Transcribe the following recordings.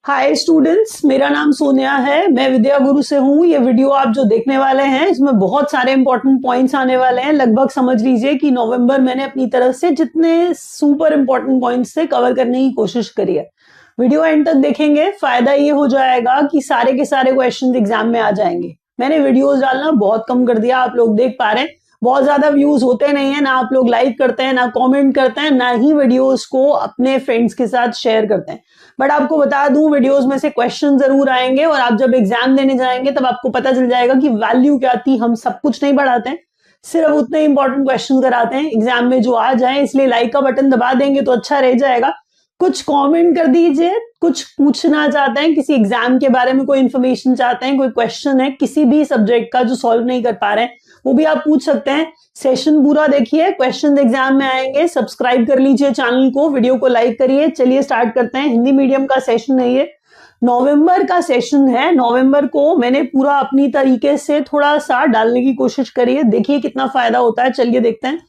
Hi students, मेरा नाम सोनिया है। मैं विद्या गुरु से हूँ। ये वीडियो आप जो देखने वाले हैं इसमें बहुत सारे इंपॉर्टेंट पॉइंट्स आने वाले हैं। लगभग समझ लीजिए कि नवंबर मैंने अपनी तरफ से जितने सुपर इंपॉर्टेंट पॉइंट्स थे कवर करने की कोशिश करी है। वीडियो एंड तक देखेंगे, फायदा ये हो जाएगा कि सारे के सारे क्वेश्चन एग्जाम में आ जाएंगे। मैंने वीडियोज डालना बहुत कम कर दिया, आप लोग देख पा रहे हैं बहुत ज्यादा व्यूज होते नहीं है, ना आप लोग लाइक करते हैं, ना कमेंट करते हैं, ना ही वीडियोस को अपने फ्रेंड्स के साथ शेयर करते हैं। बट आपको बता दूं, वीडियोस में से क्वेश्चन जरूर आएंगे और आप जब एग्जाम देने जाएंगे तब आपको पता चल जाएगा कि वैल्यू क्या थी। हम सब कुछ नहीं पढ़ाते हैं, सिर्फ उतने इंपॉर्टेंट क्वेश्चन कराते हैं एग्जाम में जो आ जाए। इसलिए लाइक का बटन दबा देंगे तो अच्छा रह जाएगा। कुछ कमेंट कर दीजिए, कुछ पूछना चाहते हैं, किसी एग्जाम के बारे में कोई इंफॉर्मेशन चाहते हैं, कोई क्वेश्चन है किसी भी सब्जेक्ट का जो सॉल्व नहीं कर पा रहे हैं, वो भी आप पूछ सकते हैं। सेशन पूरा देखिए, क्वेश्चन एग्जाम में आएंगे। सब्सक्राइब कर लीजिए चैनल को, वीडियो को लाइक करिए। चलिए स्टार्ट करते हैं। हिंदी मीडियम का सेशन है, ये नवंबर का सेशन है। नवंबर को मैंने पूरा अपनी तरीके से थोड़ा सा डालने की कोशिश करी है, देखिए कितना फायदा होता है। चलिए देखते हैं।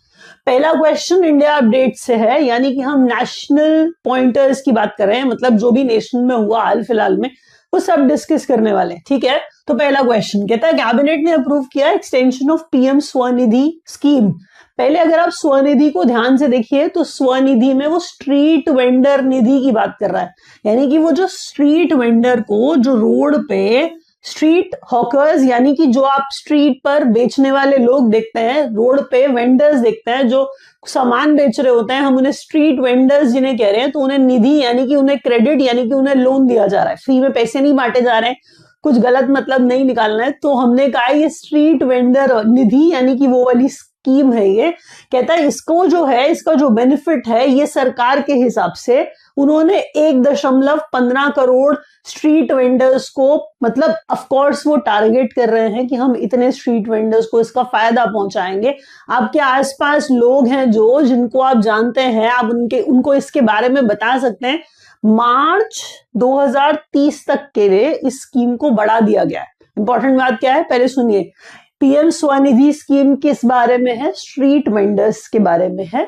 पहला क्वेश्चन इंडिया अपडेट से है, यानी कि हम नेशनल पॉइंटर्स की बात कर रहे हैं, मतलब जो भी नेशन में हुआ हाल फिलहाल में वो सब डिस्कस करने वाले हैं। ठीक है, तो पहला क्वेश्चन कहता है कैबिनेट ने अप्रूव किया extension of PM Svanidhi scheme. पहले अगर आप स्वनिधि को ध्यान से देखिए तो स्वनिधि में वो स्ट्रीट वेंडर निधि की बात कर रहा है, यानी कि वो जो स्ट्रीट वेंडर को, जो रोड पे स्ट्रीट हॉकर्स, यानी कि जो आप स्ट्रीट पर बेचने वाले लोग देखते हैं, रोड पे वेंडर्स देखते हैं जो सामान बेच रहे होते हैं, हम उन्हें स्ट्रीट वेंडर्स जिन्हें कह रहे हैं, तो उन्हें निधि यानी कि उन्हें क्रेडिट यानी कि उन्हें लोन दिया जा रहा है। फ्री में पैसे नहीं बांटे जा रहे हैं, कुछ गलत मतलब नहीं निकालना है। तो हमने कहा ये स्ट्रीट वेंडर निधि यानी कि वो वाली स्कीम है। ये कहता है इसको जो है, इसका जो बेनिफिट है, ये सरकार के हिसाब से उन्होंने 1.15 करोड़ स्ट्रीट वेंडर्स को, मतलब ऑफ कोर्स वो टारगेट कर रहे हैं कि हम इतने स्ट्रीट वेंडर्स को इसका फायदा पहुंचाएंगे। आपके आसपास लोग हैं जो, जिनको आप जानते हैं, आप उनको इसके बारे में बता सकते हैं। मार्च 2030 तक के लिए इस स्कीम को बढ़ा दिया गया है। इंपॉर्टेंट बात क्या है, पहले सुनिए। पीएम स्वनिधि स्कीम किस बारे में है? स्ट्रीट वेंडर्स के बारे में है।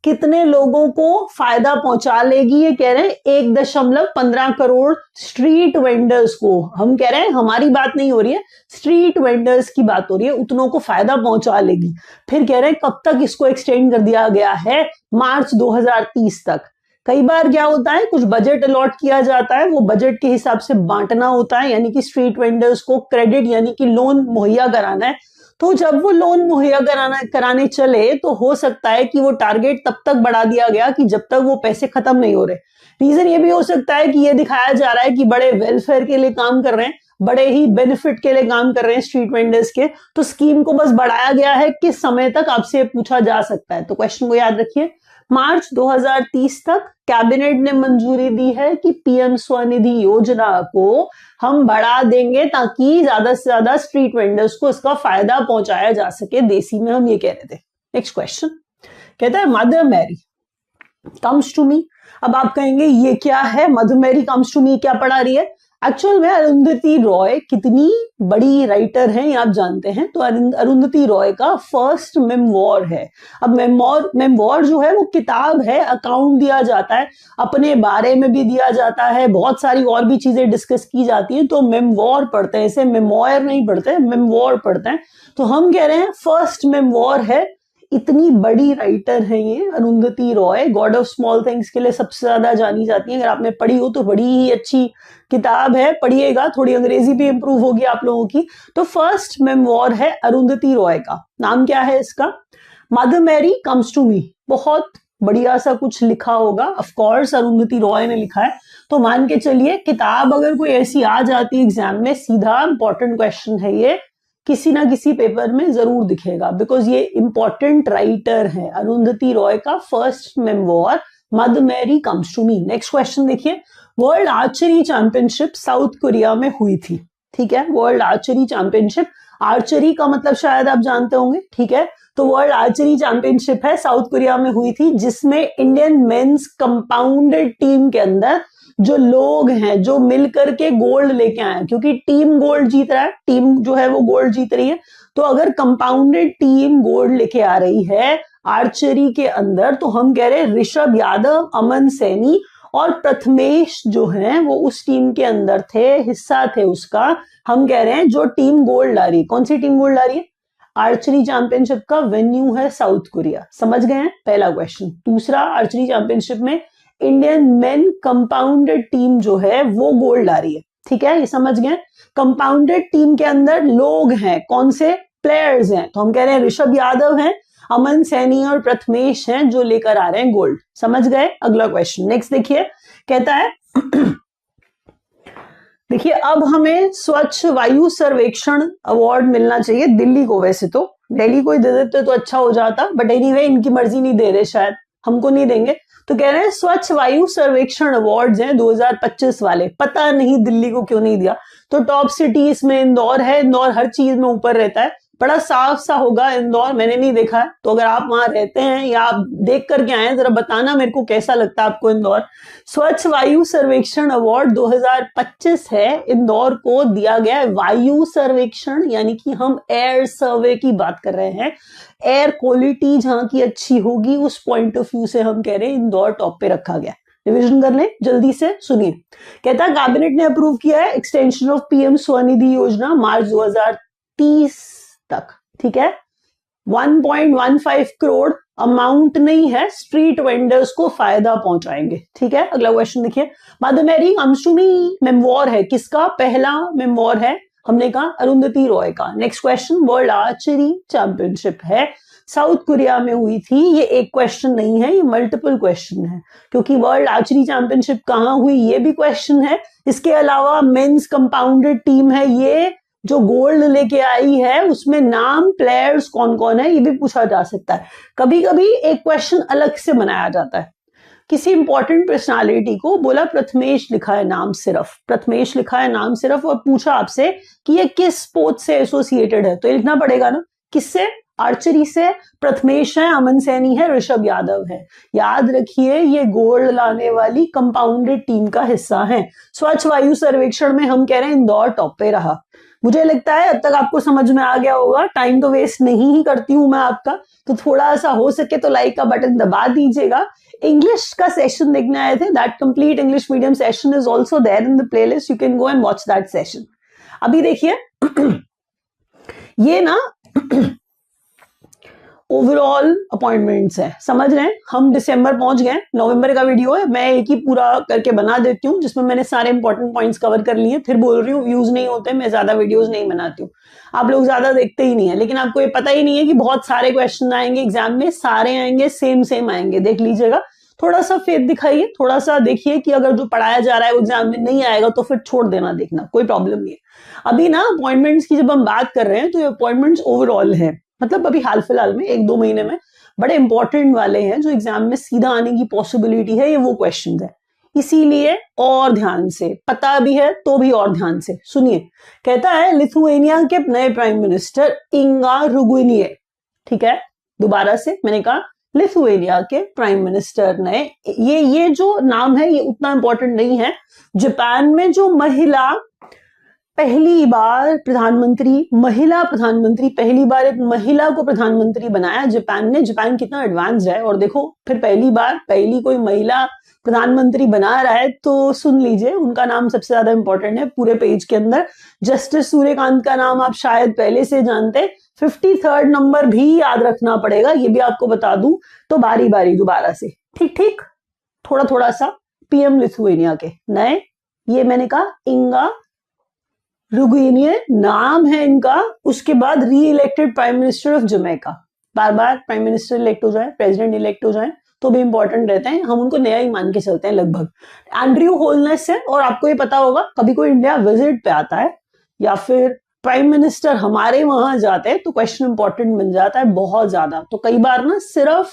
कितने लोगों को फायदा पहुंचा लेगी? ये कह रहे हैं 1.15 करोड़ स्ट्रीट वेंडर्स को। हम कह रहे हैं, हमारी बात नहीं हो रही है, स्ट्रीट वेंडर्स की बात हो रही है, उतनों को फायदा पहुंचा लेगी। फिर कह रहे हैं कब तक इसको एक्सटेंड कर दिया गया है? मार्च 2030 तक। कई बार क्या होता है, कुछ बजट अलॉट किया जाता है, वो बजट के हिसाब से बांटना होता है, यानी कि स्ट्रीट वेंडर्स को क्रेडिट यानी कि लोन मुहैया कराना है। तो जब वो लोन मुहैया कराने चले तो हो सकता है कि वो टारगेट तब तक बढ़ा दिया गया कि जब तक वो पैसे खत्म नहीं हो रहे। रीजन ये भी हो सकता है कि ये दिखाया जा रहा है कि बड़े वेलफेयर के लिए काम कर रहे हैं, बड़े ही बेनिफिट के लिए काम कर रहे हैं स्ट्रीट वेंडर्स के, तो स्कीम को बस बढ़ाया गया है। किस समय तक, आपसे पूछा जा सकता है। तो क्वेश्चन को याद रखिए, मार्च 2030 तक कैबिनेट ने मंजूरी दी है कि पीएम स्वनिधि योजना को हम बढ़ा देंगे ताकि ज्यादा से ज्यादा स्ट्रीट वेंडर्स को इसका फायदा पहुंचाया जा सके। देसी में हम ये कह रहे थे। नेक्स्ट क्वेश्चन कहता है Mother Mary comes to me. अब आप कहेंगे ये क्या है, Mother Mary comes to me क्या पढ़ा रही है? एक्चुअल में अरुंधति रॉय कितनी बड़ी राइटर हैं ये आप जानते हैं। तो अरुंधति रॉय का फर्स्ट मेमोर है। अब मेमोर जो है वो किताब है, अकाउंट दिया जाता है, अपने बारे में भी दिया जाता है, बहुत सारी और भी चीजें डिस्कस की जाती हैं। तो मेमोर पढ़ते हैं, इसे मेमोयर नहीं पढ़ते, मेमोर पढ़ते हैं। तो हम कह रहे हैं फर्स्ट मेमोर है। इतनी बड़ी राइटर है ये Arundhati Roy, God of small things के लिए सबसे ज्यादा जानी जाती है। अगर आपने पढ़ी हो तो बड़ी ही अच्छी किताब है, पढ़िएगा, थोड़ी अंग्रेजी भी इंप्रूव होगी आप लोगों की। तो फर्स्ट मेमोर है अरुंधति रॉय का। नाम क्या है इसका? Mother Mary comes to me. बहुत बढ़िया सा कुछ लिखा होगा, ऑफ कोर्स अरुंधति रॉय ने लिखा है। तो मान के चलिए किताब अगर कोई ऐसी आ जाती एग्जाम में, सीधा इंपॉर्टेंट क्वेश्चन है ये, किसी ना किसी पेपर में जरूर दिखेगा, बिकॉज ये इंपॉर्टेंट राइटर है। अरुंधति रॉय का first memoir mother Mary comes to me. Next question देखिए, world archery championship South Korea में हुई थी। ठीक है, वर्ल्ड आर्चरी चैंपियनशिप, आर्चरी का मतलब शायद आप जानते होंगे। ठीक है, तो वर्ल्ड आर्चरी चैंपियनशिप है, साउथ कोरिया में हुई थी, जिसमें इंडियन मेंस कंपाउंडेड टीम के अंदर जो लोग हैं जो मिलकर के गोल्ड लेके आए, क्योंकि टीम गोल्ड जीत रहा है, टीम जो है वो गोल्ड जीत रही है। तो अगर कंपाउंडेड टीम गोल्ड लेके आ रही है आर्चरी के अंदर, तो हम कह रहे हैं ऋषभ यादव, अमन सैनी और प्रथमेश जो है वो उस टीम के अंदर थे, हिस्सा थे उसका। हम कह रहे हैं जो टीम गोल्ड ला रही है, कौन सी टीम गोल्ड ला रही है? आर्चरी चैंपियनशिप का वेन्यू है साउथ कोरिया। समझ गए हैं पहला क्वेश्चन। दूसरा, आर्चरी चैंपियनशिप में इंडियन मेन कंपाउंडेड टीम जो है वो गोल्ड ला रही है। ठीक है, ये समझ गए। कंपाउंडेड टीम के अंदर लोग हैं, कौन से? प्लेयर्स हैं। तो हम कह रहे हैं ऋषभ यादव हैं, अमन सैनी और प्रथमेश हैं जो लेकर आ रहे हैं गोल्ड। समझ गए? अगला क्वेश्चन नेक्स्ट देखिए, कहता है देखिए अब हमें स्वच्छ वायु सर्वेक्षण अवार्ड मिलना चाहिए दिल्ली को। वैसे तो दिल्ली को ही दे देते तो अच्छा हो जाता, बट एनीवे इनकी मर्जी नहीं दे रहे, शायद हमको नहीं देंगे। तो कह रहे हैं स्वच्छ वायु सर्वेक्षण अवार्ड्स हैं 2025 वाले, पता नहीं दिल्ली को क्यों नहीं दिया। तो टॉप सिटी इसमें इंदौर है, इंदौर हर चीज में ऊपर रहता है, बड़ा साफ सा होगा इंदौर, मैंने नहीं देखा है। तो अगर आप वहां रहते हैं या आप देख करके आए जरा बताना मेरे को कैसा लगता है आपको इंदौर। स्वच्छ वायु सर्वेक्षण अवार्ड 2025 है, इंदौर को दिया गया है। वायु सर्वेक्षण यानी कि हम एयर सर्वे की बात कर रहे हैं, एयर क्वालिटी जहां की अच्छी होगी उस पॉइंट ऑफ व्यू से हम कह रहे हैं इंदौर टॉप पे रखा गया। रिविजन कर लें जल्दी से, सुनिए। कहता है कैबिनेट ने अप्रूव किया है एक्सटेंशन ऑफ पीएम स्वनिधि योजना मार्च 2030 तक। ठीक है, 1.15 करोड़ अमाउंट नहीं है, स्ट्रीट वेंडर्स को फायदा पहुंचाएंगे। ठीक है, अगला क्वेश्चन देखिए। माधुमेरी अमशुमी मेमोर है, किसका? पहला मेमोर है, हमने कहा अरुंधति रॉय का। Next question, world archery championship है, साउथ कोरिया में हुई थी। ये एक क्वेश्चन नहीं है, ये मल्टीपल क्वेश्चन है, क्योंकि वर्ल्ड आर्चरी चैंपियनशिप कहां हुई ये भी क्वेश्चन है। इसके अलावा मेंस कंपाउंडेड टीम है ये जो गोल्ड लेके आई है, उसमें नाम प्लेयर्स कौन कौन है ये भी पूछा जा सकता है। कभी कभी एक क्वेश्चन अलग से बनाया जाता है, किसी इंपॉर्टेंट पर्सनालिटी को बोला प्रथमेश लिखा है नाम सिर्फ, प्रथमेश लिखा है नाम सिर्फ, और पूछा आपसे कि ये किस स्पोर्ट से एसोसिएटेड है, तो ये लिखना पड़ेगा ना, किससे? आर्चरी से। प्रथमेश है, अमन सैनी है, ऋषभ यादव है। याद रखिए ये गोल्ड लाने वाली कंपाउंडेड टीम का हिस्सा है। स्वच्छ वायु सर्वेक्षण में हम कह रहे हैं इंदौर टॉप पे रहा। मुझे लगता है अब तक आपको समझ में आ गया होगा, टाइम तो वेस्ट नहीं ही करती हूं मैं आपका, तो थोड़ा सा हो सके तो लाइक का बटन दबा दीजिएगा। इंग्लिश का सेशन देखने आए थे, that complete English medium session is also there in the playlist, you can go and watch that session. अभी देखिए ये ना ओवरऑल अपॉइंटमेंट्स है, समझ रहे हैं। हम दिसंबर पहुंच गए, नवंबर का वीडियो है, मैं एक ही पूरा करके बना देती हूँ जिसमें मैंने सारे इंपॉर्टेंट पॉइंट्स कवर कर लिए। फिर बोल रही हूँ व्यूज नहीं होते, मैं ज्यादा वीडियोस नहीं बनाती हूँ, आप लोग ज्यादा देखते ही नहीं है। लेकिन आपको ये पता ही नहीं है कि बहुत सारे क्वेश्चन आएंगे एग्जाम में, सारे आएंगे सेम आएंगे, देख लीजिएगा। थोड़ा सा फेथ दिखाइए, थोड़ा सा देखिए कि अगर जो पढ़ाया जा रहा है वो एग्जाम में नहीं आएगा तो फिर छोड़ देना, देखना कोई प्रॉब्लम नहीं है। अभी ना अपॉइंटमेंट्स की जब हम बात कर रहे हैं तो ये अपॉइंटमेंट्स ओवरऑल है, मतलब अभी हाल फिलहाल में 1-2 महीने में बड़े इंपॉर्टेंट वाले हैं जो एग्जाम में सीधा आने की पॉसिबिलिटी है, ये वो क्वेश्चन है। इसीलिए और ध्यान से, पता भी है तो भी और ध्यान से सुनिए। कहता है लिथुएनिया के नए प्राइम मिनिस्टर इंगा रुगुनिये, ठीक है, दोबारा से मैंने कहा लिथुएनिया के प्राइम मिनिस्टर नए, ये जो नाम है ये उतना इंपॉर्टेंट नहीं है। जापान में जो महिला पहली बार प्रधानमंत्री, महिला प्रधानमंत्री, पहली बार एक महिला को प्रधानमंत्री बनाया जापान ने। जापान कितना एडवांस्ड है, और देखो फिर पहली बार पहली कोई महिला प्रधानमंत्री बना रहा है, तो सुन लीजिए उनका नाम सबसे ज्यादा इंपॉर्टेंट है पूरे पेज के अंदर। जस्टिस सूर्यकांत का नाम आप शायद पहले से जानते, 53rd नंबर भी याद रखना पड़ेगा, ये भी आपको बता दूं तो बारी बारी दोबारा से, ठीक ठीक, थोड़ा थोड़ा सा। पीएम लिथुएनिया के नए, ये मैंने कहा इंगा रुगुनिये नाम है इनका। उसके बाद री elected prime minister of Jamaica, bar bar prime minister elect हो जाए, प्रेसिडेंट इलेक्ट हो जाए तो भी इंपॉर्टेंट रहते हैं, हम उनको नया ही मान के चलते हैं लगभग। एंड्रयू होलनेस है, और आपको ये पता होगा कभी कोई इंडिया विजिट पे आता है या फिर प्राइम मिनिस्टर हमारे वहां जाते हैं तो क्वेश्चन इंपॉर्टेंट बन जाता है बहुत ज्यादा। तो कई बार ना सिर्फ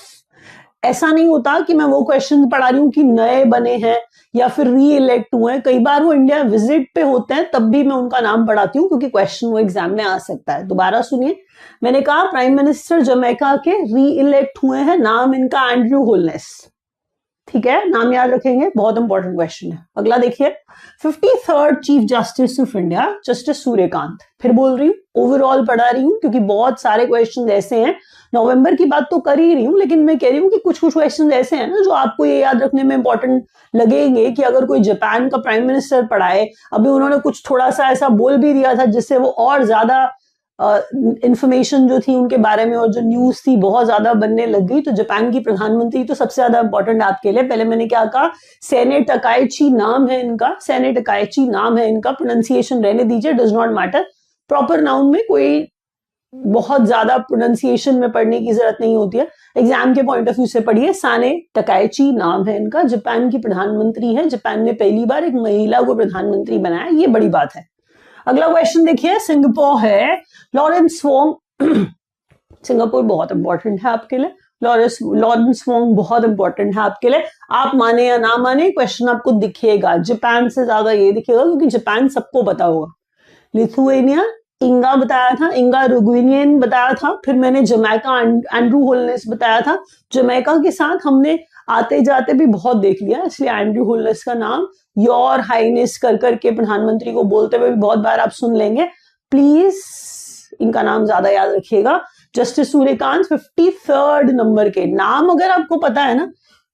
ऐसा नहीं होता कि मैं वो क्वेश्चन पढ़ा रही हूँ कि नए बने हैं या फिर री इलेक्ट हुए हैं, कई बार वो इंडिया विजिट पे होते हैं तब भी मैं उनका नाम पढ़ाती हूँ क्योंकि क्वेश्चन वो एग्जाम में आ सकता है। दोबारा सुनिए, मैंने कहा प्राइम मिनिस्टर जमैका के री इलेक्ट हुए हैं, नाम इनका एंड्रयू होलनेस। ठीक है, नाम याद रखेंगे, बहुत इंपॉर्टेंट क्वेश्चन है। अगला देखिए, 53rd chief justice of India justice Suryakant. फिर बोल रही हूँ, ओवरऑल पढ़ा रही हूँ क्योंकि बहुत सारे क्वेश्चन ऐसे हैं, नवंबर की बात तो कर ही रही हूँ, लेकिन मैं कह रही हूँ कि कुछ कुछ क्वेश्चन ऐसे हैं ना जो आपको ये याद रखने में इंपॉर्टेंट लगेंगे कि अगर कोई जापान का प्राइम मिनिस्टर पढ़ाए, अभी उन्होंने कुछ थोड़ा सा ऐसा बोल भी दिया था जिससे वो और ज्यादा इंफॉर्मेशन जो थी उनके बारे में और जो न्यूज थी बहुत ज्यादा बनने लग गई। तो जापान की प्रधानमंत्री तो सबसे ज्यादा इंपॉर्टेंट है आपके लिए। पहले मैंने क्या कहा, सेने टकाइची नाम है इनका, सेने टकाइची नाम है इनका, प्रोनाउंसिएशन रहने दीजिए, does not matter. Proper noun में कोई बहुत ज्यादा प्रोनाउंसिएशन में पढ़ने की जरूरत नहीं होती है, एग्जाम के पॉइंट ऑफ व्यू से पढ़िए। साने टकाइची नाम है इनका, जापान की प्रधानमंत्री है, जापान ने पहली बार एक महिला को प्रधानमंत्री बनाया, ये बड़ी बात है। अगला क्वेश्चन देखिए, सिंगापुर है, लॉरेंस वोंग। सिंगापुर बहुत इंपॉर्टेंट है आपके लिए, लॉरेंस वोंग बहुत इंपॉर्टेंट है आपके लिए। आप माने या ना माने, क्वेश्चन आपको दिखेगा, जापान से ज्यादा ये दिखेगा क्योंकि जापान सबको पता होगा। लिथुएनिया, इंगा बताया था, इंगा रुग्विनियन बताया था। फिर मैंने जमैका एंड्रू होलनेस बताया था। जमैका के साथ हमने आते जाते भी बहुत देख लिया, इसलिए एंड्रू होलनेस का नाम योर हाइनेस कर करके प्रधानमंत्री को बोलते हुए भी बहुत बार आप सुन लेंगे। प्लीज इनका नाम ज्यादा याद रखिएगा। जस्टिस सूर्यकांत 53rd नंबर के नाम अगर आपको पता है ना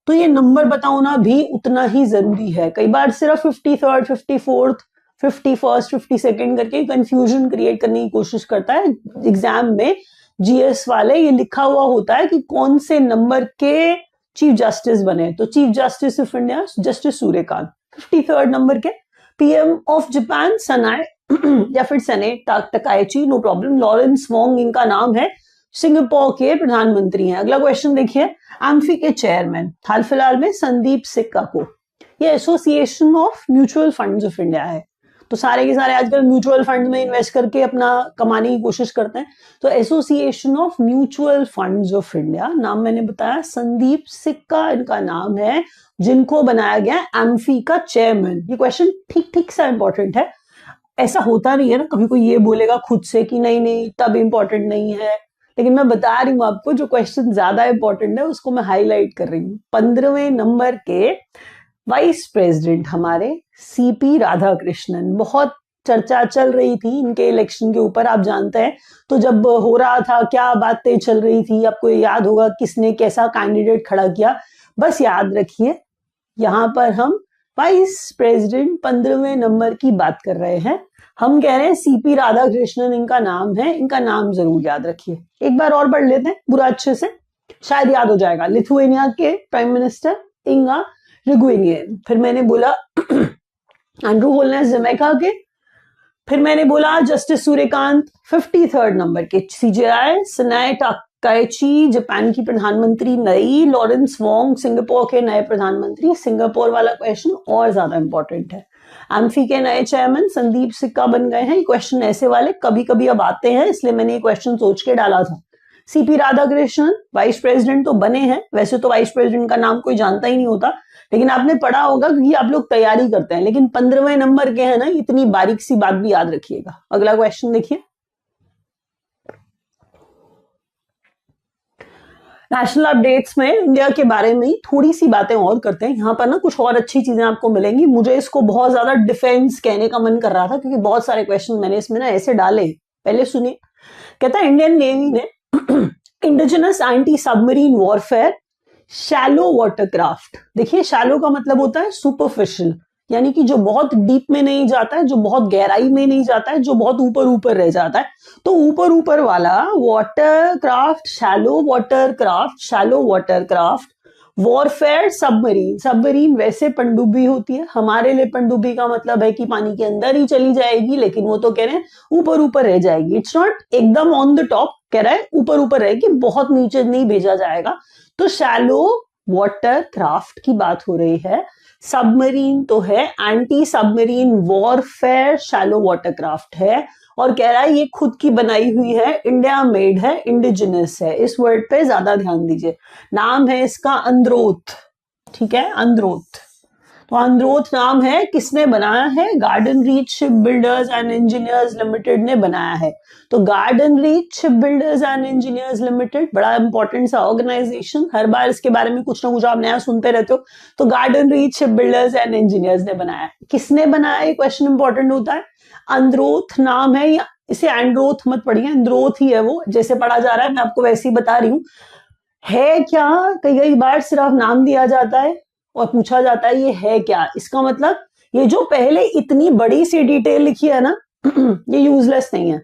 तो ये नंबर बताना भी उतना ही जरूरी है। कई बार सिर्फ 53rd, 54th, 51st, 52nd करके कंफ्यूजन क्रिएट करने की कोशिश करता है एग्जाम में। जीएस वाले ये लिखा हुआ होता है कि कौन से नंबर के चीफ जस्टिस बने, तो chief justice of India justice Suryakant 53rd number के। पीएम ऑफ जापान सनाए या फिर सने टकाइची, नो प्रॉब्लम। लॉरेंस वोंग इनका नाम है, सिंगापुर के प्रधानमंत्री हैं। अगला क्वेश्चन देखिए, एम्फी के चेयरमैन हाल फिलहाल में संदीप सिक्का को। ये association of mutual funds of India है, तो सारे के सारे आजकल म्यूचुअल फंड में इन्वेस्ट करके अपना कमाने की कोशिश करते हैं। तो association of mutual funds of India, नाम मैंने बताया, संदीप सिक्का इनका नाम है, जिनको बनाया गया एम्फी का चेयरमैन। ये क्वेश्चन ठीक ठीक सा इंपॉर्टेंट है, ऐसा होता नहीं है ना, कभी कोई ये बोलेगा खुद से कि नहीं नहीं तब इंपॉर्टेंट नहीं है, लेकिन मैं बता रही हूं आपको जो क्वेश्चन ज्यादा इंपॉर्टेंट है उसको मैं हाईलाइट कर रही हूँ। 15वें नंबर के वाइस प्रेसिडेंट हमारे सीपी राधाकृष्णन, बहुत चर्चा चल रही थी इनके इलेक्शन के ऊपर, आप जानते हैं। तो जब हो रहा था क्या बातें चल रही थी, आपको याद होगा किसने कैसा कैंडिडेट खड़ा किया। बस याद रखिए, यहां पर हम वाइस प्रेसिडेंट 15वें नंबर की बात कर रहे हैं। हम कह रहे हैं सीपी राधाकृष्णन इनका नाम है, इनका नाम जरूर याद रखिए। एक बार और पढ़ लेते हैं पूरा अच्छे से, शायद याद हो जाएगा। लिथुएनिया के प्राइम मिनिस्टर इंगा रुग्विनियन। फिर मैंने बोला एंड्रू होलनेस जमैका के। फिर मैंने बोला जस्टिस सूर्यकांत 53rd नंबर के सीजेआई। सनाए टकाइची जापान की प्रधानमंत्री नई। लॉरेंस वोंग सिंगापुर के नए प्रधानमंत्री। सिंगापुर वाला क्वेश्चन और ज्यादा इंपॉर्टेंट है। एम्फी के नए चेयरमैन संदीप सिक्का बन गए हैं। ये क्वेश्चन ऐसे वाले कभी कभी अब आते हैं, इसलिए मैंने ये क्वेश्चन सोच के डाला था। सीपी राधाकृष्णन वाइस प्रेसिडेंट तो बने हैं, वैसे तो वाइस प्रेसिडेंट का नाम कोई जानता ही नहीं होता, लेकिन आपने पढ़ा होगा क्योंकि आप लोग तैयारी करते हैं। लेकिन 15वें नंबर के हैं ना, इतनी बारीक सी बात भी याद रखिएगा। अगला क्वेश्चन देखिए, नेशनल अपडेट्स में इंडिया के बारे में थोड़ी सी बातें और करते हैं। यहाँ पर ना कुछ और अच्छी चीजें आपको मिलेंगी। मुझे इसको बहुत ज्यादा डिफेंस कहने का मन कर रहा था क्योंकि बहुत सारे क्वेश्चन मैंने इसमें ना ऐसे डाले। पहले सुनिए, कहता है इंडियन नेवी ने indigenous anti submarine warfare shallow watercraft. देखिए शैलो का मतलब होता है सुपरफिशियल, यानी कि जो बहुत डीप में नहीं जाता है, जो बहुत गहराई में नहीं जाता है, जो बहुत ऊपर ऊपर रह जाता है। तो ऊपर ऊपर वाला watercraft, shallow watercraft, shallow watercraft warfare submarine. Submarine वैसे पनडुब्बी होती है, हमारे लिए पनडुब्बी का मतलब है कि पानी के अंदर ही चली जाएगी, लेकिन वो तो कह रहे हैं ऊपर ऊपर रह जाएगी। इट्स नॉट एकदम ऑन द टॉप, कह रहा है ऊपर ऊपर रहेगी, बहुत नीचे नहीं भेजा जाएगा। तो शैलो वाटर क्राफ्ट की बात हो रही है। सबमरीन तो है, anti submarine warfare shallow water craft है, और कह रहा है ये खुद की बनाई हुई है, इंडिया मेड है, इंडिजिनस है। इस वर्ड पे ज्यादा ध्यान दीजिए। नाम है इसका अंद्रोथ, ठीक है, अंद्रोथ। तो अंद्रोथ नाम है, किसने बनाया है? Garden reach ship builders and engineers limited ने बनाया है। तो garden reach ship builders and engineers limited बड़ा इंपॉर्टेंट सा ऑर्गेनाइजेशन, हर बार इसके बारे में कुछ ना कुछ आप नया सुनते रहते हो। तो garden reach ship builders and engineers ने बनाया है। किसने बनाया, ये क्वेश्चन इंपॉर्टेंट होता है। अंद्रोथ नाम है, या इसे एंड्रोथ मत पढ़िए, अंद्रोथ ही है वो, जैसे पढ़ा जा रहा है मैं आपको वैसे ही बता रही हूँ। है क्या, कई बार सिर्फ नाम दिया जाता है और पूछा जाता है ये है क्या। इसका मतलब ये जो पहले इतनी बड़ी सी डिटेल लिखी है ना ये यूजलेस नहीं है।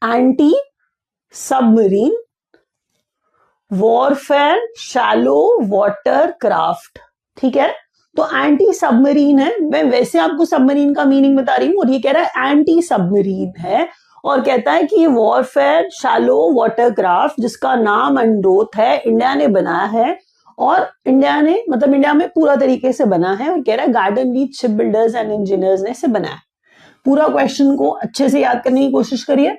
Anti submarine warfare shallow water craft, ठीक है। तो एंटी सबमरीन है, मैं वैसे आपको सबमरीन का मीनिंग बता रही हूं और ये कह रहा है एंटी सबमरीन है और कहता है कि ये वॉरफेयर शैलो वाटर क्राफ्ट जिसका नाम अंड्रोथ है, इंडिया ने बनाया है और इंडिया ने मतलब इंडिया में पूरा तरीके से बना है और कह रहा है garden reach ship builders and engineers ने इसे बनाया। पूरा क्वेश्चन को अच्छे से याद करने की कोशिश करिए।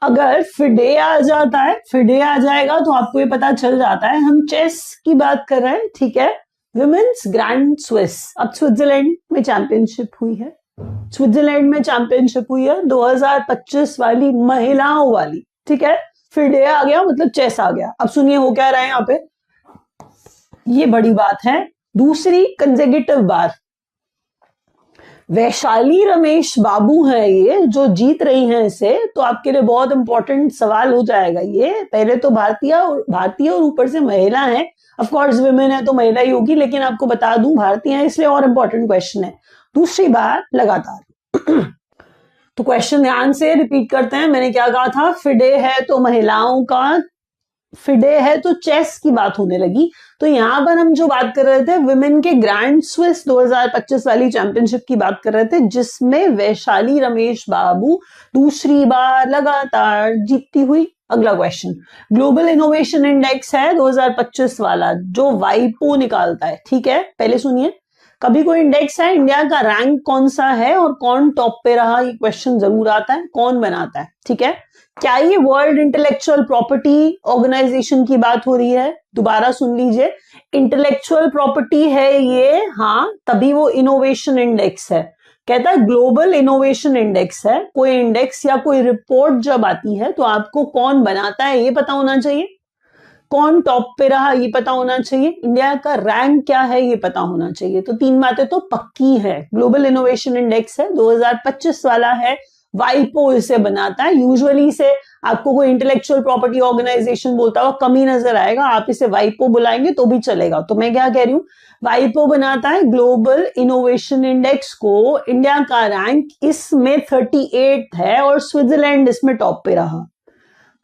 अगर फिडे आ जाता है, फिडे आ जाएगा तो आपको ये पता चल जाता है हम चेस की बात कर रहे हैं, ठीक है। विमेन्स ग्रैंड स्विस, अब स्विट्जरलैंड में चैंपियनशिप हुई है, स्विट्जरलैंड में चैंपियनशिप हुई है 2025 वाली, महिलाओं वाली, ठीक है। फिडे आ गया मतलब चेस आ गया। अब सुनिए हो क्या रहा है यहाँ पे, ये बड़ी बात है। दूसरी कंसेक्यूटिव बार वैशाली रमेश बाबू है ये जो जीत रही हैं इसे, तो आपके लिए बहुत इंपॉर्टेंट सवाल हो जाएगा ये। पहले तो भारतीय और ऊपर से महिला है, ऑफ कोर्स विमेन है तो महिला ही होगी, लेकिन आपको बता दूं भारतीय है इसलिए और इंपॉर्टेंट क्वेश्चन है। दूसरी बार लगातार तो क्वेश्चन ध्यान से रिपीट करते हैं। मैंने क्या कहा था, फिडे है तो महिलाओं का, फिडे है तो चेस की बात होने लगी। तो यहां पर हम जो बात कर रहे थे विमेन के ग्रैंड स्विस 2025 वाली चैंपियनशिप की बात कर रहे थे, जिसमें वैशाली रमेश बाबू दूसरी बार लगातार जीतती हुई। अगला क्वेश्चन, ग्लोबल इनोवेशन इंडेक्स है 2025 वाला जो वाइपो निकालता है, ठीक है। पहले सुनिए, कभी कोई इंडेक्स है, इंडिया का रैंक कौन सा है और कौन टॉप पे रहा, ये क्वेश्चन जरूर आता है, कौन बनाता है, ठीक है। क्या ये वर्ल्ड इंटेलेक्चुअल प्रॉपर्टी ऑर्गेनाइजेशन की बात हो रही है? दोबारा सुन लीजिए, इंटेलेक्चुअल प्रॉपर्टी है ये, हाँ, तभी वो इनोवेशन इंडेक्स है। कहता है ग्लोबल इनोवेशन इंडेक्स है। कोई इंडेक्स या कोई रिपोर्ट जब आती है तो आपको कौन बनाता है ये पता होना चाहिए, कौन टॉप पे रहा ये पता होना चाहिए, इंडिया का रैंक क्या है ये पता होना चाहिए। तो तीन बातें तो पक्की है। ग्लोबल इनोवेशन इंडेक्स है 2025 वाला है, वाइपो इसे बनाता है। यूजुअली से आपको कोई इंटेलेक्चुअल प्रॉपर्टी ऑर्गेनाइजेशन बोलता हुआ कम ही नजर आएगा, आप इसे वाइपो बुलाएंगे तो भी चलेगा। तो मैं क्या कह रही हूँ, वाइपो बनाता है ग्लोबल इनोवेशन इंडेक्स को। इंडिया का रैंक इसमें 38 है और स्विट्जरलैंड इसमें टॉप पे रहा।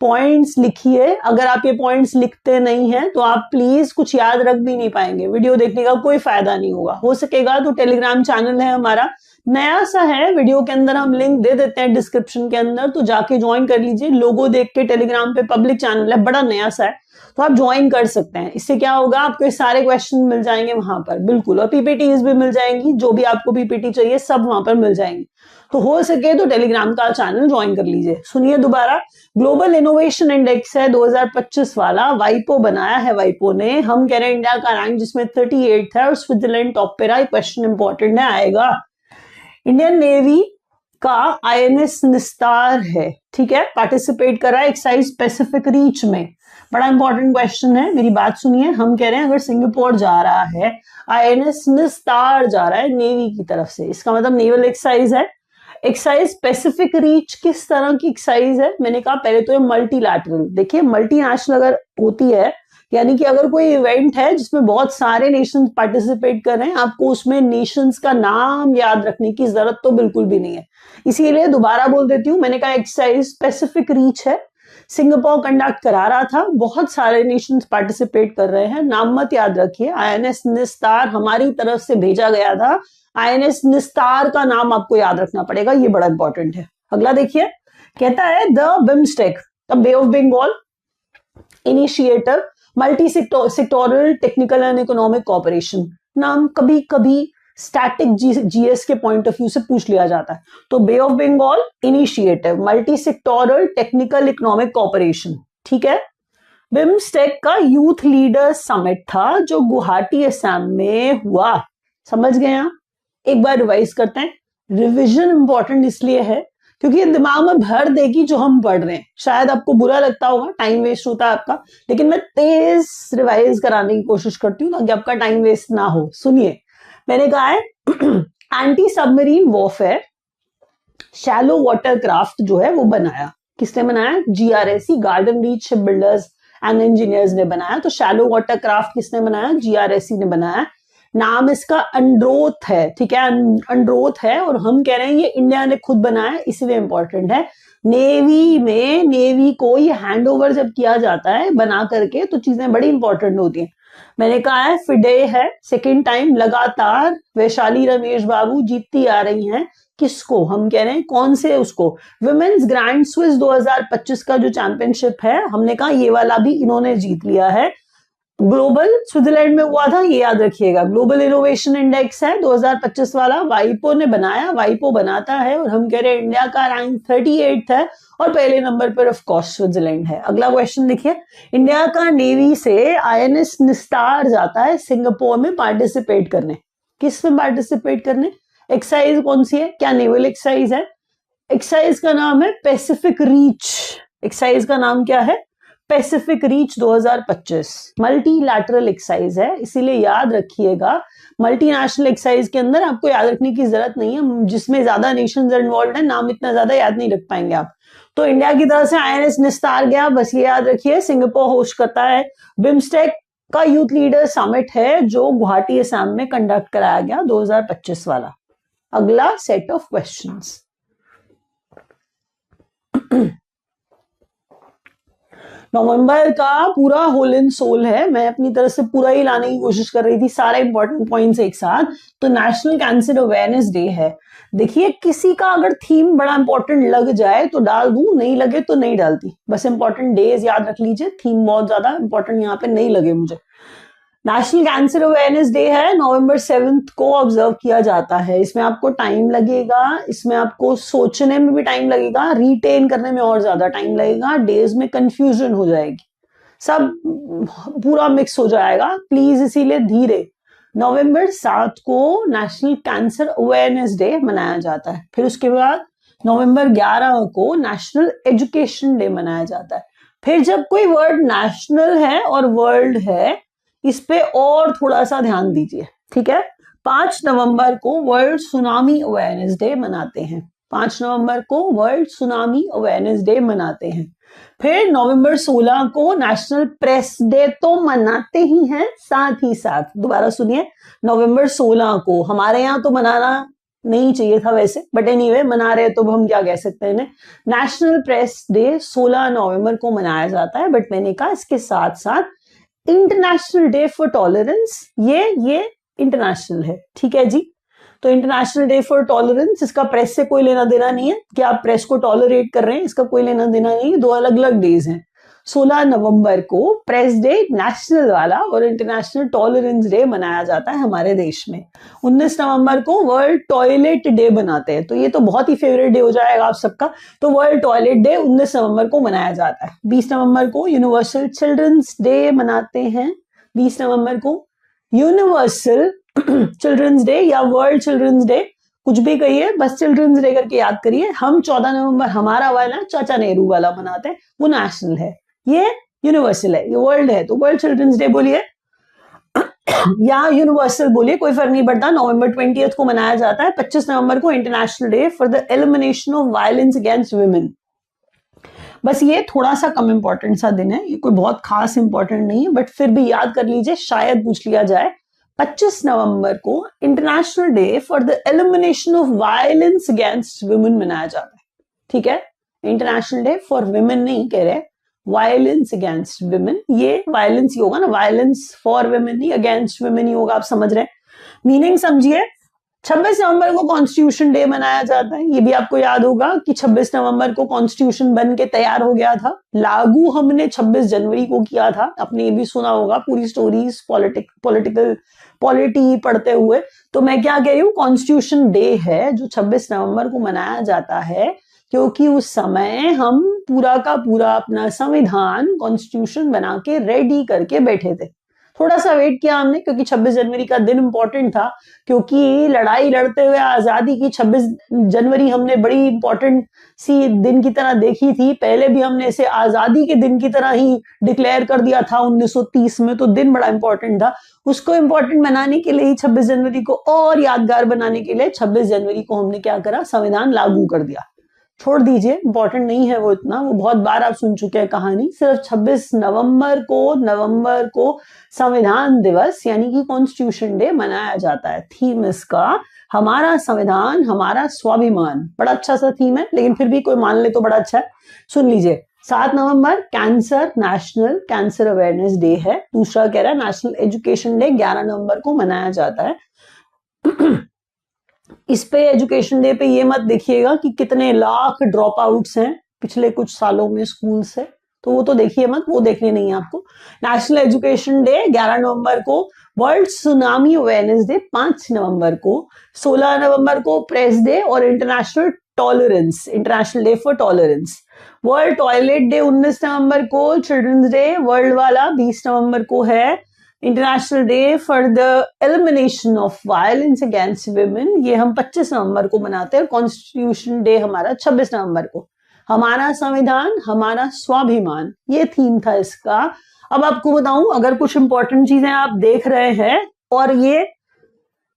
पॉइंट्स लिखिए, अगर आप ये पॉइंट्स लिखते नहीं हैं तो आप प्लीज कुछ याद रख भी नहीं पाएंगे, वीडियो देखने का कोई फायदा नहीं होगा। हो सकेगा तो टेलीग्राम चैनल है हमारा, नया सा है, वीडियो के अंदर हम लिंक दे देते हैं डिस्क्रिप्शन के अंदर, तो जाके ज्वाइन कर लीजिए। लोगो देख के टेलीग्राम पे पब्लिक चैनल है, बड़ा नया सा है, तो आप ज्वाइन कर सकते हैं। इससे क्या होगा, आपको सारे क्वेश्चन मिल जाएंगे वहां पर, बिल्कुल, और पीपीटीज भी मिल जाएंगी, जो भी आपको पीपीटी चाहिए सब वहां पर मिल जाएंगे। तो हो सके तो टेलीग्राम का चैनल ज्वाइन कर लीजिए। सुनिए दोबारा, ग्लोबल इनोवेशन इंडेक्स है 2025 वाला, वाइपो बनाया है वाइपो ने। हम कह रहे हैं इंडिया का रैंक जिसमें 38 है और स्विट्जरलैंड टॉप पे रहा। क्वेश्चन इंपॉर्टेंट है, आएगा। इंडियन नेवी का आईएनएस निस्तार है, ठीक है, पार्टिसिपेट कर रहा है एक्साइज पैसिफिक रीच में। बड़ा इंपॉर्टेंट क्वेश्चन है, मेरी बात सुनिए। हम कह रहे हैं अगर सिंगापुर जा रहा है, आईएनएस निस्तार जा रहा है नेवी की तरफ से, इसका मतलब नेवल एक्साइज है। एक्साइज पैसिफिक रीच किस तरह की एक्साइज है? मैंने कहा पहले तो ये मल्टीलैटरल, देखिए मल्टीनेशनल अगर होती है, यानी कि अगर कोई इवेंट है जिसमें बहुत सारे नेशंस पार्टिसिपेट कर रहे हैं, आपको उसमें नेशंस का नाम याद रखने की जरूरत तो बिल्कुल भी नहीं है। इसीलिए दोबारा बोल देती हूं, मैंने कहा एक्साइज पैसिफिक रीच है, सिंगापुर कंडक्ट करा रहा था, बहुत सारे नेशंस पार्टिसिपेट कर रहे हैं। नाम मत याद रखिए, आईएनएस निस्तार हमारी तरफ से भेजा गया था, आईएनएस निस्तार का नाम आपको याद रखना पड़ेगा, ये बड़ा इंपॉर्टेंट है। अगला देखिए, कहता है the BIMSTEC, the bay of Bengal initiative multi sectoral technical and economic cooperation. नाम कभी कभी स्टैटिक जीएस के पॉइंट ऑफ व्यू से पूछ लिया जाता है। तो bay of Bengal initiative multi sectoral technical economic cooperation, ठीक है। बिम्स्टेक का यूथ लीडर समिट था जो गुवाहाटी असम में हुआ। समझ गए आप? एक बार रिवाइज करते हैं। रिवीजन इंपॉर्टेंट इसलिए है क्योंकि दिमाग में भर देगी जो हम पढ़ रहे हैं। शायद आपको बुरा लगता होगा, टाइम वेस्ट होता है आपका, लेकिन मैं तेज रिवाइज कराने की कोशिश करती हूँ ताकि आपका टाइम वेस्ट ना हो। सुनिए, मैंने कहा है anti submarine warfare shallow water craft जो है वो बनाया। किसने बनाया? GRSC, garden reach ship builders and engineers ने बनाया। तो शैलो वाटर क्राफ्ट किसने बनाया? जीआरएससी ने बनाया। नाम इसका अंड्रोथ है, ठीक है, अंड्रोथ है, और हम कह रहे हैं ये इंडिया ने खुद बनाया, इसलिए इंपॉर्टेंट है। नेवी में, नेवी को ये हैंड ओवर जब किया जाता है बना करके, तो चीजें बड़ी इंपॉर्टेंट होती हैं। मैंने कहा है फिडे है, सेकेंड टाइम लगातार वैशाली रमेश बाबू जीतती आ रही हैं। किसको? हम कह रहे हैं कौन से उसको? विमेन्स ग्रैंड स्विस 2025 का जो चैंपियनशिप है, हमने कहा ये वाला भी इन्होंने जीत लिया है। ग्लोबल स्विट्जरलैंड में हुआ था, ये याद रखिएगा। ग्लोबल इनोवेशन इंडेक्स है 2025 वाला, वाइपो ने बनाया, वाइपो बनाता है, और हम कह रहे हैं इंडिया का रैंक 38 है और पहले नंबर पर ऑफ कोर्स स्विट्जरलैंड है। अगला क्वेश्चन देखिए, इंडिया का नेवी से आईएनएस निस्तार जाता है सिंगापुर में पार्टिसिपेट करने। किस में पार्टिसिपेट करने? एक्सरसाइज कौन सी है? क्या नेवल एक्सरसाइज है? एक्सरसाइज का नाम है पैसिफिक रीच। एक्सरसाइज का नाम क्या है? Pacific reach 2025। मल्टीलैटरल एक्सरसाइज है, इसीलिए याद रखिएगा। मल्टीनेशनल एक्सरसाइज के अंदर आपको याद रखने की जरूरत नहीं है, जिसमें ज्यादा नेशंस इन्वॉल्व है, नाम इतना ज्यादा याद नहीं रख पाएंगे आप। तो इंडिया की तरफ से आईएनएस निस्तार गया, बस ये याद रखिए। सिंगापुर होस्ट करता है। बिम्स्टेक का यूथ लीडर समिट है जो गुवाहाटी असम में कंडक्ट कराया गया 2025 वाला। अगला सेट ऑफ क्वेश्चंस। नवंबर का पूरा होल इन सोल है, मैं अपनी तरफ से पूरा ही लाने की कोशिश कर रही थी, सारे इंपॉर्टेंट पॉइंट्स एक साथ। तो नेशनल कैंसर अवेयरनेस डे है। देखिए, किसी का अगर थीम बड़ा इंपॉर्टेंट लग जाए तो डाल दूं, नहीं लगे तो नहीं डालती। बस इंपॉर्टेंट डेज याद रख लीजिए, थीम बहुत ज्यादा इंपॉर्टेंट यहाँ पे नहीं लगे मुझे। नेशनल कैंसर अवेयरनेस डे है, नवंबर 7 को ऑब्जर्व किया जाता है। इसमें आपको टाइम लगेगा, इसमें आपको सोचने में भी टाइम लगेगा, रिटेन करने में और ज्यादा टाइम लगेगा, डेज में कंफ्यूजन हो जाएगी, सब पूरा मिक्स हो जाएगा, प्लीज इसीलिए धीरे। नवंबर 7 को नेशनल कैंसर अवेयरनेस डे मनाया जाता है। फिर उसके बाद नवंबर 11 को नेशनल एजुकेशन डे मनाया जाता है। फिर जब कोई वर्ड नेशनल है और वर्ल्ड है, इस पे और थोड़ा सा ध्यान दीजिए, ठीक है। 5 नवंबर को वर्ल्ड सुनामी अवेयरनेस डे मनाते हैं। 5 नवंबर को वर्ल्ड सुनामी अवेयरनेस डे मनाते हैं। फिर नवंबर 16 को नेशनल प्रेस डे तो मनाते ही हैं, साथ ही साथ, दोबारा सुनिए, नवंबर 16 को, हमारे यहाँ तो मनाना नहीं चाहिए था वैसे, बट एनीवे मना रहे तो हम क्या कह सकते हैं इन्हें। नेशनल प्रेस डे 16 नवंबर को मनाया जाता है, बट मैंने कहा इसके साथ साथ इंटरनेशनल डे फॉर टॉलरेंस, ये इंटरनेशनल है, ठीक है जी। तो इंटरनेशनल डे फॉर टॉलरेंस, इसका प्रेस से कोई लेना देना नहीं है कि आप प्रेस को टॉलरेट कर रहे हैं, इसका कोई लेना देना नहीं है, दो अलग अलग डेज हैं। 16 नवंबर को प्रेस डे नेशनल वाला और इंटरनेशनल टॉलरेंस डे मनाया जाता है हमारे देश में। 19 नवंबर को वर्ल्ड टॉयलेट डे बनाते हैं, तो ये तो बहुत ही फेवरेट डे हो जाएगा आप सबका। तो वर्ल्ड टॉयलेट डे 19 नवंबर को मनाया जाता है। 20 नवंबर को यूनिवर्सल चिल्ड्रंस डे मनाते हैं। 20 नवंबर को यूनिवर्सल चिल्ड्रंस डे या वर्ल्ड चिल्ड्रंस डे, कुछ भी कहिए, बस चिल्ड्रंस डे करके याद करिए। हम 14 नवंबर हमारा वाला चाचा नेहरू वाला मनाते हैं, वो नेशनल है, ये यूनिवर्सल है, ये वर्ल्ड है, तो वर्ल्ड चिल्ड्रंस डे बोलिए या यूनिवर्सल बोलिए, कोई फर्क नहीं पड़ता। नवंबर 20 को मनाया जाता है। 25 नवंबर को international day for the elimination of violence against women. बस ये थोड़ा सा कम इंपॉर्टेंट सा दिन है, ये कोई बहुत खास इंपॉर्टेंट नहीं है, बट फिर भी याद कर लीजिए, शायद पूछ लिया जाए। 25 नवंबर को international day for the elimination of violence against women मनाया जाता है, ठीक है। इंटरनेशनल डे फॉर वुमेन नहीं कह रहे, वायलेंस अगेंस्ट वुमेन, ये वायलेंस ही होगा ना, वायलेंस फॉर वुमेन नहीं, अगेंस्ट वुमेन ही होगा, आप समझ रहे हैं, मीनिंग समझिए। 26 नवंबर को कॉन्स्टिट्यूशन डे मनाया जाता है, ये भी आपको याद होगा कि 26 नवंबर को कॉन्स्टिट्यूशन बन के तैयार हो गया था, लागू हमने 26 जनवरी को किया था। आपने ये भी सुना होगा पूरी स्टोरीज पॉलिटी पढ़ते हुए। तो मैं क्या कह रही हूँ, कॉन्स्टिट्यूशन डे है जो 26 नवंबर को मनाया जाता है, क्योंकि उस समय हम पूरा का पूरा अपना संविधान कॉन्स्टिट्यूशन बना के रेडी करके बैठे थे। थोड़ा सा वेट किया हमने क्योंकि 26 जनवरी का दिन इंपॉर्टेंट था, क्योंकि लड़ाई लड़ते हुए आजादी की 26 जनवरी हमने बड़ी इंपॉर्टेंट सी दिन की तरह देखी थी। पहले भी हमने इसे आजादी के दिन की तरह ही डिक्लेयर कर दिया था 1930 में, तो दिन बड़ा इंपॉर्टेंट था। उसको इंपॉर्टेंट बनाने के लिए ही 26 जनवरी को और यादगार बनाने के लिए 26 जनवरी को हमने क्या करा, संविधान लागू कर दिया। छोड़ दीजिए, इंपॉर्टेंट नहीं है वो इतना, वो बहुत बार आप सुन चुके हैं कहानी। सिर्फ 26 नवंबर को संविधान दिवस यानी कि कॉन्स्टिट्यूशन डे मनाया जाता है। थीम इसका हमारा संविधान हमारा स्वाभिमान, बड़ा अच्छा सा थीम है, लेकिन फिर भी कोई मान ले तो बड़ा अच्छा है। सुन लीजिए, 7 नवंबर cancer, national cancer awareness day है। दूसरा कह रहा है नेशनल एजुकेशन डे 11 नवंबर को मनाया जाता है। इस पे एजुकेशन डे पे ये मत देखिएगा कि कितने लाख ड्रॉप आउट्स हैं पिछले कुछ सालों में स्कूल से, तो वो तो देखिए मत, वो देखने नहीं है आपको। नेशनल एजुकेशन डे 11 नवंबर को, वर्ल्ड सुनामी अवेयरनेस डे 5 नवंबर को, 16 नवंबर को प्रेस डे और international tolerance, international day for tolerance. World toilet day 19 नवंबर को, चिल्ड्रंस डे वर्ल्ड वाला 20 नवंबर को है। International day for the elimination of violence against women, ये हम 25 नवंबर को मनाते हैं। कॉन्स्टिट्यूशन डे हमारा 26 नवंबर को। हमारा संविधान हमारा स्वाभिमान, ये थीम था इसका। अब आपको बताऊं, अगर कुछ इंपॉर्टेंट चीजें आप देख रहे हैं और ये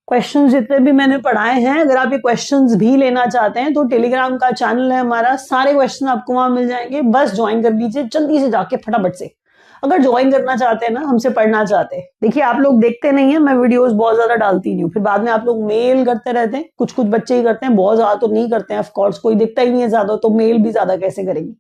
क्वेश्चंस जितने भी मैंने पढ़ाए हैं, अगर आप ये क्वेश्चंस भी लेना चाहते हैं तो टेलीग्राम का चैनल है हमारा, सारे क्वेश्चन आपको वहां मिल जाएंगे, बस ज्वाइन कर लीजिए जल्दी से जाके फटाफट से। अगर ज्वाइन करना चाहते हैं ना, हमसे पढ़ना चाहते हैं, देखिए आप लोग देखते नहीं है, मैं वीडियोस बहुत ज्यादा डालती नहीं हूँ, फिर बाद में आप लोग मेल करते रहते हैं, कुछ कुछ बच्चे ही करते हैं, बहुत ज्यादा तो नहीं करते हैं, ऑफ कोर्स कोई दिखता ही नहीं है ज्यादा, तो मेल भी ज्यादा कैसे करेंगे।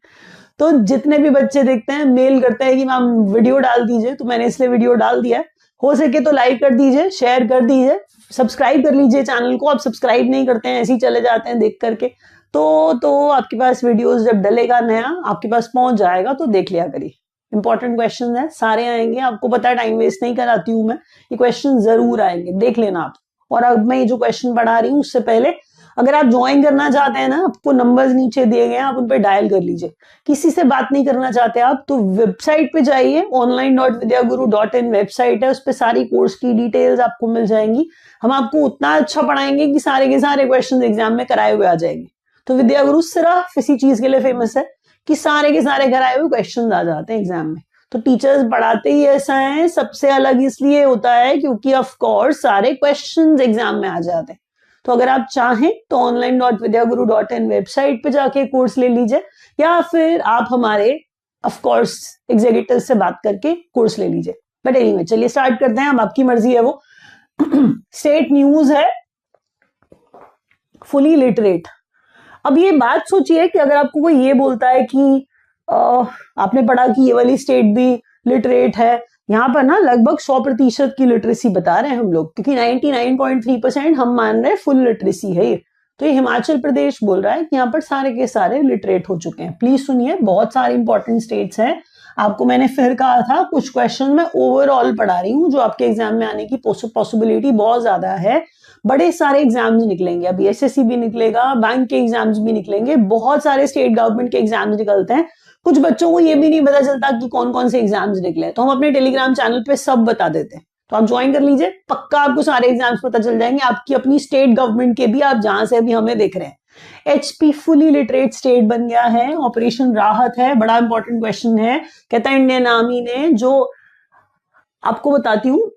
तो जितने भी बच्चे देखते हैं मेल करते हैं कि मैम वीडियो डाल दीजिए, तो मैंने इसलिए वीडियो डाल दिया है। हो सके तो लाइक कर दीजिए, शेयर कर दीजिए, सब्सक्राइब कर लीजिए चैनल को। आप सब्सक्राइब नहीं करते हैं, ऐसे ही चले जाते हैं देख करके, तो आपके पास वीडियोस जब डलेगा नया आपके पास पहुंच जाएगा, तो देख लिया करिए। इंपॉर्टेंट क्वेश्चन है, सारे आएंगे, आपको पता है टाइम वेस्ट नहीं कराती हूं मैं, ये क्वेश्चन जरूर आएंगे, देख लेना आप। और अब मैं ये जो क्वेश्चन पढ़ा रही हूँ उससे पहले अगर आप ज्वाइन करना चाहते हैं ना, आपको नंबर्स नीचे दिए गए हैं, आप उन पर डायल कर लीजिए। किसी से बात नहीं करना चाहते आप तो वेबसाइट पे जाइए, online.vidyaguru.in वेबसाइट है, उस पर सारी कोर्स की डिटेल्स आपको मिल जाएंगी। हम आपको उतना अच्छा पढ़ाएंगे कि सारे के सारे क्वेश्चन एग्जाम में कराए हुए आ जाएंगे। तो विद्या गुरु सिर्फ इसी चीज के लिए फेमस है कि सारे के सारे कराए हुए क्वेश्चन आ जाते हैं एग्जाम में। तो टीचर्स पढ़ाते ही ऐसा है, सबसे अलग इसलिए होता है क्योंकि ऑफ कोर्स सारे क्वेश्चंस एग्जाम में आ जाते हैं। तो अगर आप चाहें तो online.vidyaguru.in वेबसाइट पे जाके कोर्स ले लीजिए, या फिर आप हमारे ऑफ कोर्स एग्जीक्यूटिव से बात करके कोर्स ले लीजिए। बट एनीवे चलिए स्टार्ट करते हैं, अब आपकी मर्जी है वो। स्टेट न्यूज है फुली लिटरेट। अब ये बात सोचिए कि अगर आपको कोई ये बोलता है कि आपने पढ़ा कि ये वाली स्टेट भी लिटरेट है, यहाँ पर ना लगभग 100% की लिटरेसी बता रहे हैं हम लोग, क्योंकि 99.3% हम मान रहे हैं फुल लिटरेसी है ये। तो ये हिमाचल प्रदेश बोल रहा है कि यहाँ पर सारे के सारे लिटरेट हो चुके हैं। प्लीज सुनिए, बहुत सारे इंपॉर्टेंट स्टेट्स हैं। आपको मैंने फिर कहा था कुछ क्वेश्चन मैं ओवरऑल पढ़ा रही हूँ, जो आपके एग्जाम में आने की पॉसिबिलिटी बहुत ज्यादा है। बड़े सारे एग्जाम्स निकलेंगे, अभी एसएससी भी निकलेगा, बैंक के एग्जाम्स भी निकलेंगे, बहुत सारे स्टेट गवर्नमेंट के एग्जाम्स निकलते हैं। कुछ बच्चों को ये भी नहीं पता चलता कि कौन कौन से एग्जाम्स निकले, तो हम अपने टेलीग्राम चैनल पे सब बता देते हैं, तो आप ज्वाइन कर लीजिए, पक्का आपको सारे एग्जाम्स पता चल जाएंगे, आपकी अपनी स्टेट गवर्नमेंट के भी, आप जहां से अभी हमें देख रहे हैं। एचपी फुली लिटरेट स्टेट बन गया है। ऑपरेशन राहत है, बड़ा इंपॉर्टेंट क्वेश्चन है, कहता है इंडियन आर्मी ने, जो आपको बताती हूँ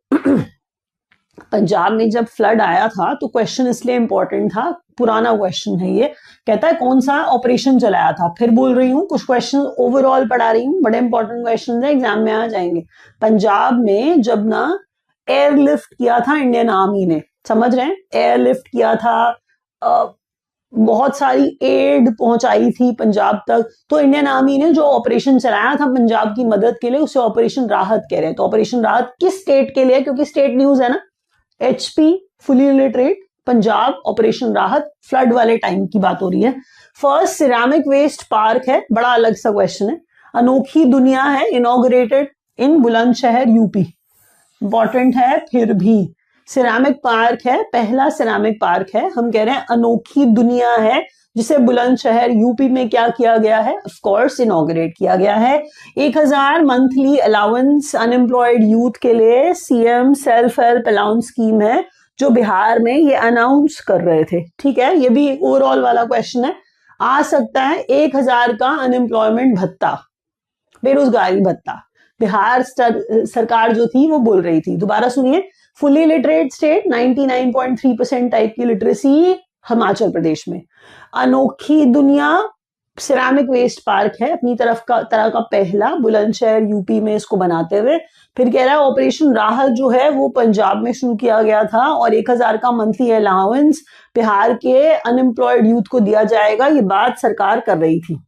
पंजाब में जब फ्लड आया था तो क्वेश्चन इसलिए इंपॉर्टेंट था, पुराना क्वेश्चन है ये, कहता है कौन सा ऑपरेशन चलाया था। फिर बोल रही हूँ कुछ क्वेश्चन ओवरऑल पढ़ा रही हूँ, बड़े इंपॉर्टेंट क्वेश्चन है, एग्जाम में आ जाएंगे। पंजाब में जब ना एयरलिफ्ट किया था इंडियन आर्मी ने, समझ रहे हैं, एयरलिफ्ट किया था, बहुत सारी एड पहुंचाई थी पंजाब तक, तो इंडियन आर्मी ने जो ऑपरेशन चलाया था पंजाब की मदद के लिए उसे ऑपरेशन राहत कह रहे हैं। तो ऑपरेशन राहत किस स्टेट के लिए, क्योंकि स्टेट न्यूज है ना, HP fully literate Punjab operation राहत, फ्लड वाले टाइम की बात हो रही है। फर्स्ट सिरेमिक वेस्ट पार्क है, बड़ा अलग सा क्वेश्चन है। अनोखी दुनिया है, इनॉग्रेटेड इन बुलंदशहर यूपी, इंपॉर्टेंट है। फिर भी सिरेमिक पार्क है, पहला सिरेमिक पार्क है। हम कह रहे हैं अनोखी दुनिया है, जिसे बुलंदशहर यूपी में क्या किया गया है, ऑफ कोर्स इनॉग्रेट किया गया है। 1000 मंथली अलाउंस अनएम्प्लॉयड यूथ के लिए CM self help allowance scheme है जो बिहार में ये अनाउंस कर रहे थे। ठीक है, ये भी ओवरऑल वाला क्वेश्चन है, आ सकता है। 1000 का अनएम्प्लॉयमेंट भत्ता, बेरोजगारी भत्ता बिहार सरकार जो थी वो बोल रही थी। दोबारा सुनिए, फुली लिटरेट स्टेट 99.3% टाइप की लिटरेसी हिमाचल प्रदेश में। अनोखी दुनिया सिरामिक वेस्ट पार्क है अपनी तरह का पहला बुलंदशहर यूपी में इसको बनाते हुए। फिर कह रहा है ऑपरेशन राहत जो है वो पंजाब में शुरू किया गया था और 1000 का मंथली अलाउंस बिहार के अनएम्प्लॉयड यूथ को दिया जाएगा, ये बात सरकार कर रही थी।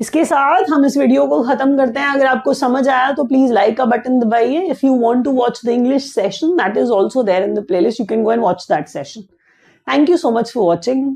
इसके साथ हम इस वीडियो को खत्म करते हैं। अगर आपको समझ आया तो प्लीज लाइक का बटन दबाइए। If you want to watch the English session that is also there in the playlist, you can go and watch that session. Thank you so much for watching.